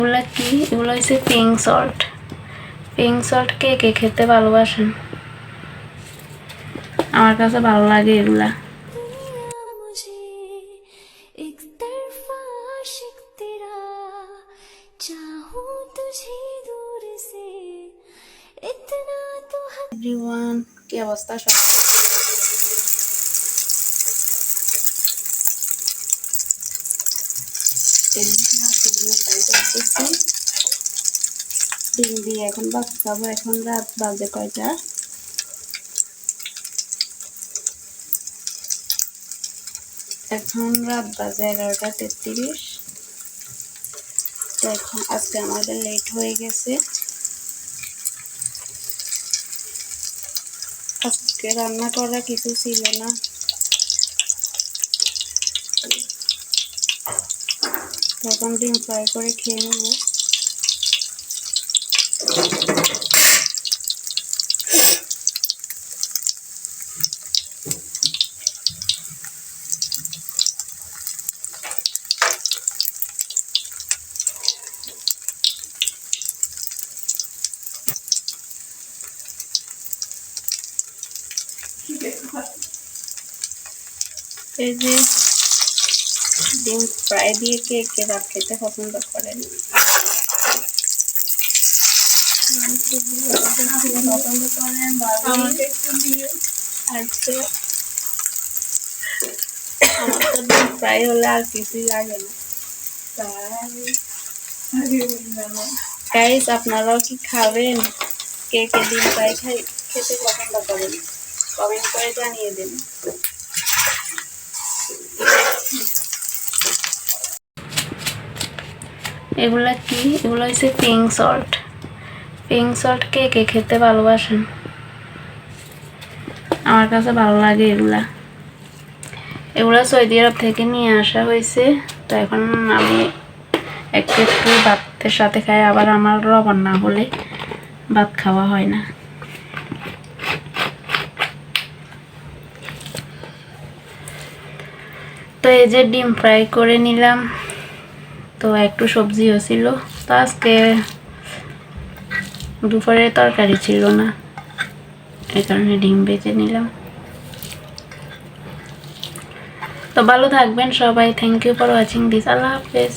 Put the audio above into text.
এগুলা কি? এগুলো হচ্ছে পিঙ্ক সল্ট। পিঙ্ক সল্ট কে কে খেতে ভালোবাসেন? আমার কাছে ভালো লাগে এগুলা। এভরিওয়ান, কি অবস্থা সবার? ডিম দিয়ে এখন ভাত খাবো। এখন রাত বাজে কয়টা? এখন রাত বাজে 11:33। তো এখন আজকে আমাদের লেট হয়ে গেছে। আজকে রান্না করা কিছু ছিল না, তখন ডিম ফ্রাই করে খেয়ে নেব। এই যে ডিম ফ্রাই দিয়ে কে কে ভাত খেতে পছন্দ করেন? পছন্দ করেন আমাকে একটু দিয়ে। আজকে আমার তো ডিম ফ্রাই হলে আর কিছুই লাগে না। গাইস, আপনারাও কি খাবেন? কে কে ডিম ফ্রাই খেতে পছন্দ করেন? কমেন্ট করে জানিয়ে দিন। এগুলা কি? এগুলো হচ্ছে পিঙ্ক সল্ট। পিঙ্ক সল্ট কে কে খেতে ভালোবাসেন? আমার কাছে ভালো লাগে এগুলা। এগুলা সৌদি আরব থেকে নিয়ে আসা হয়েছে। তো এখন আমি একটু একটু ভাতের সাথে খাই, আবার আমার লবণ না হলে ভাত খাওয়া হয় না। তো এই যে ডিম ফ্রাই করে নিলাম, তো একটু সবজিও ছিল। তো আজকে দুপুরের তরকারি ছিল না, এই কারণে ডিম ভেজে নিলাম। তো ভালো থাকবেন সবাই। Thank you for watching this. আল্লাহ হাফেজ।